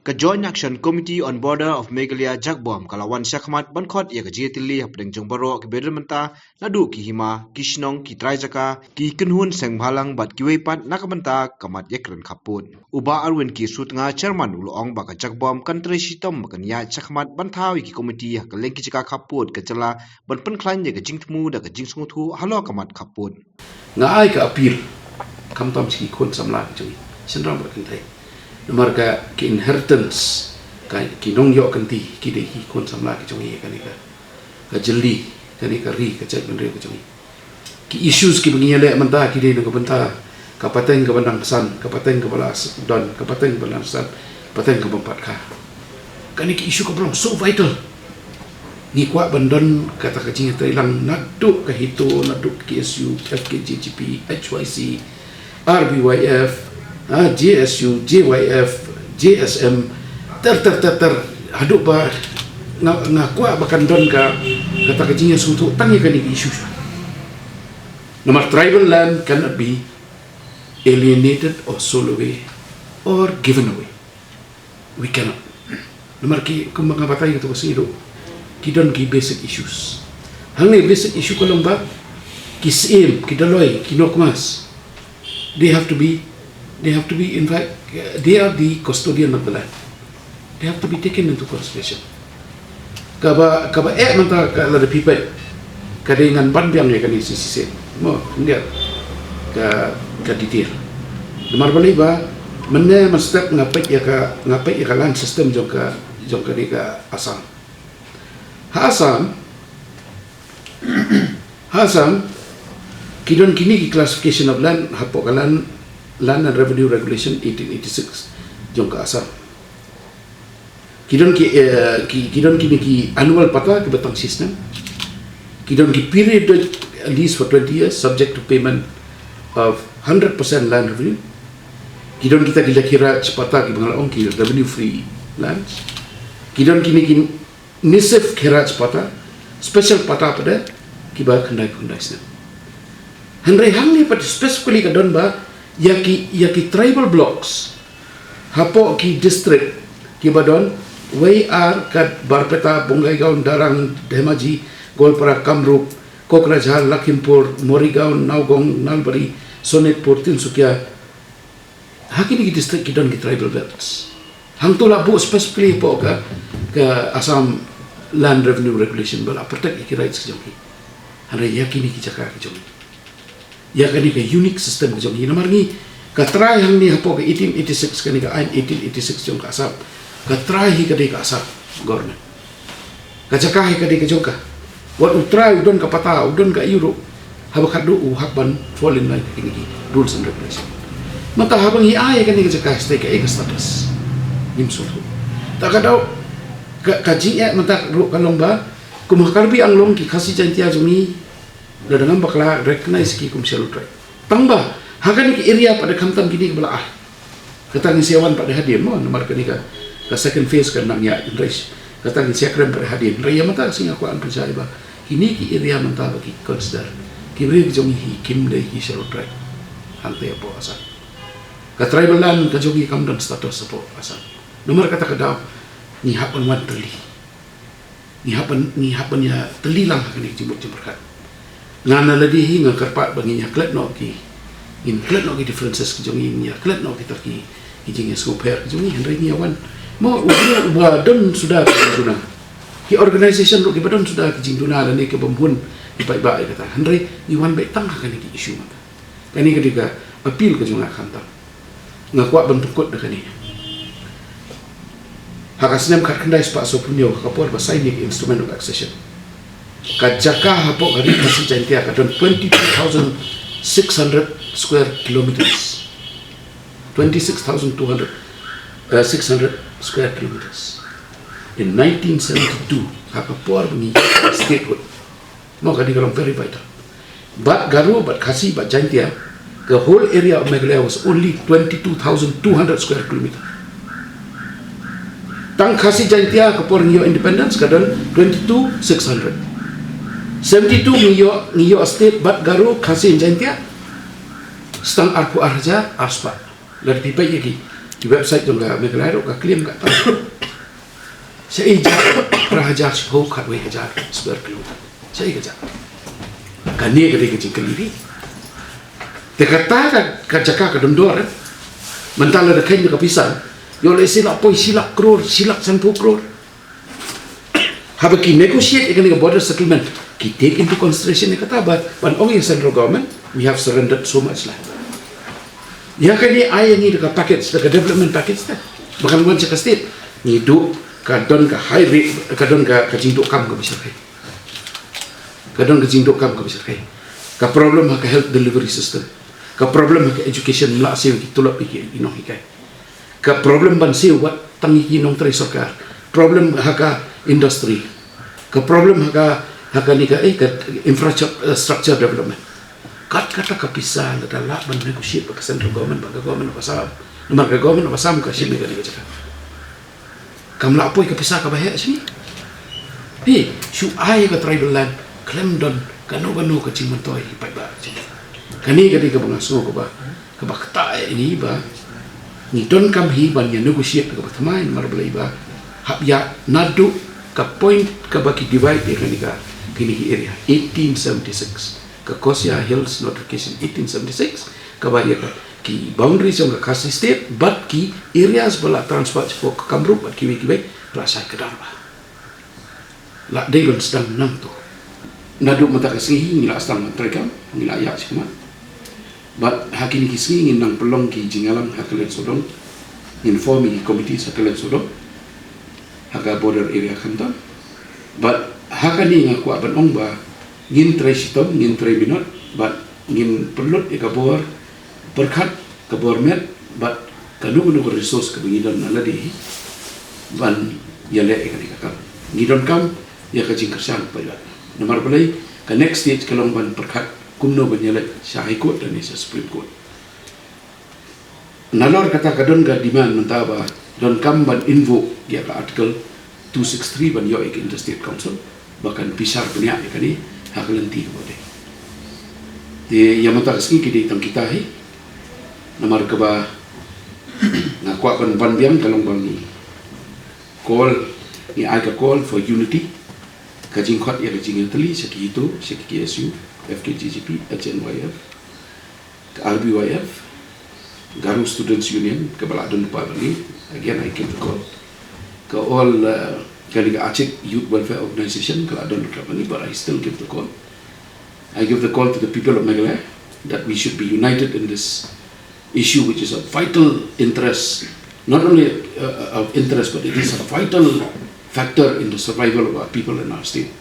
Ka Joint Action Committee on Border of Meghalaya Jakbom kalawan Syakmat Bankot ya ka JTL hapdeng jong baro ki bedementa nadu ki hima kishnong ki traijaka ki kenhun seng bhalang bat ki weipat nakabenta kamat yakren kaput. Uba arwen ki sutnga chairman ulong baka Jakbom country sitom bakan ya Syakmat Bantawi ki komiti ka lengki jaka kaput ka jala ban penklan ya ka jingtmu da ka jingsungtu halo kamat kaput. Ngai ka appeal kam tam si kon samla ki joi senram bakan thai nomor ki inheritance ki nong yo kanti ki de ki kon samla ki joi ka jeli ka ri ka chat benre ka joi ki issues ki bengi le manta ki de no benta ka pateng ka bandang san ka pateng ka balas don ka pateng balas san pateng ka bempat ka ki issue ka belum so vital ni kwa bandon kata kacing ilang naduk ka hito naduk KSU FKJGP HYC RBYF JSU JYF JSM ter haduk ba ngakwa bakan don ka kata kacingnya suntuk tangi kan ini isu nomor tribal land cannot be alienated or sold away or given away. We cannot. Nomor ki kumbang batay gitu kasi do kidon ki basic issues. Hang ni basic issue ko lang ba ki sim ki daloy ki nokmas. They have to be in fact they are the custodian of the land. They have to be taken into consideration. Kaba manta ka la people kadingan banbiang ni kani sisi mo ndia ka detail. Nomor bali ba menne mastep ngapai ya ka land system jong ka ni ka asam. Hasam kidon kini ki classification of land hapok Land and Revenue Regulation 1886 jong ka asam. Kidon kini ki annual pata ke batang system. Kidon ki period at least for 20 years subject to payment of 100% land revenue. Kidon kita kira pata ki banglaong ki revenue free lands. Kidon kini nisif kira pata special pata pada ki ba khandai sna. Handai hang ni pat specifically ka don ba yaki tribal blocks hapo ki district ki badon WR kat Barpeta Bongaigaon Darang Dhemaji Golpara Kamrup Kokrajhar Lakhimpur Morigaon Naugong Nalbari Sonitpur Tinsukia hakini ki district ki don ki tribal belts hang tu labu specifically po ka Assam Land Revenue Regulation bala protect ki rights ki jongi handai yakini ki jaka ki jongi ya kani ka unique system jong ina marngi ka try hang ni hapo ka 1886 kani ka 1886 jong ka asap ka try hi ka de ka asap government ka jaka hi ka de ka jong ka what utrai udon ka pata udon ka euro haba khadu habban fall in line kini rules and regulations mata habang hi ay kani ka jaka stay ka status nim soto ta ka daw ka ji mata ru ka lomba kumakarbi ang long ki khasi jantia jongi dengan bakla recognize ki kum selu try tamba hakan ki area pada kamtam kini ke belah kata ni siawan pada hadir mo nomor kini ka second phase kan nangya race kata ni siakrem pada hadir raya mata singa ko an percaya ba kini ki area manta bagi consider ki beri jong hi kim de ki selu try hante apa asa ka tribal land ka jogi kamdam status apa asa nomor kata kada ni hapan wan teli ni hapan ya teli lang kini jumut kat ngana ladi hi ngakarpat banginya klet no ki differences ki jongi nya klet no kita ki jinge super jongi hendrai ni awan mo ubra don sudah duna ki organization ro ki badon sudah ki jing duna dan ke bembun di bai kata hendrai ni wan bai tang kan ki isu mata kani ketika appeal ke jonga kantam ngakwa bentukut dekani hakasnem kat kendai spa so punyo kapor ba signing instrument of accession kajaka hapo gari kasi jantia kadon 22,600 square kilometers 26,200 600 square kilometers in 1972 hakapor ni statehood mo kadi kalong very vital but garu but kasi but jantia the whole area of Meghalaya was only 22,200 square kilometers tang kasi jantia kapor niyo independence kadon 22,600 72 ngiyo state but garu kasi jantia stang arku arja aspa lad pipai yaki di website dong ka Meghalaya ka claim ka ta sa ija rahajar ho khat we hajar square kilometer sa ija kani ka de ka jingkali te kata ka jaka ka dondor mentala da kain ka pisan yo le silak poi silak crore silak 10 crore have ki negotiate again the border settlement ki take into consideration ni kata but only central government we have surrendered so much land ya kani ay ni the package the development package ta bahkan bukan cakap state ni do kadon ka high rate kadon ka jinduk kam ka bisa kai kadon ka jinduk kam ka bisa kai ka problem ka health delivery system ka problem ka education la siu ki tulap ki inong hikai ka problem ban siu wat tangi ki nong trai sarkar problem ka industry ka problem ka ni ka infrastructure development kata kapisah adalah ban negotiate ka central government ka government pasam nomor ka government pasam ka sini ka cakap kam la poi kapisah ka bahaya sini shu ai ka tribal land claim don kanu ka cimantoi pai ba kani ka ka bangaso ko ba ka bakta ini ba ni don kam hi ban ya negotiate ka batmai nomor belai ba hab ya nadu ka point ka baki divide kani ka kini area 1876 ka Kosia Hills notification 1876 ka bahaya ka ki boundaries yang kasih state but ki areas bala transport for Kamruk but kiwi rasai ke darba la degon sedang nang tu nadu mata kasih ngila astang mereka ngila ya cuma but hakini kisih ngin nang pelong ki jingalang hakalen sodong informi committee hakalen sodong haka border area kantan but hakani ngaku aban ong ba ngin trai sitom ngin trai minot but ngin perlut ikabor berkat ke bormet bat kanu resource ke bengidan naladi ban yale ikani kakam ngidon kam ya ka jingkersan pada nomor belai ke next stage kalong ban berkat kumno ban yale sa high court dan sa supreme court nalor kata kadon ga demand mentaba don kam ban invoke dia ka article 263 ban yo ik interstate council bahkan pisar punya ikani hakalenti bode di yamata ski kidi tang kita hi nomor keba ngakwa ban biang kalong bang call ni aga call for unity kajing khot ya kajing teli seki itu seki KSU FKGGP HNYF RBYF Garu Students Union kebala don pa bali again I came to call ke all kali Aceh Youth Welfare Organization kala don ka bali but I still give the call I give the call to the people of Meghalaya that we should be united in this issue which is of vital interest, not only of interest, but it is a vital factor in the survival of our people in our state.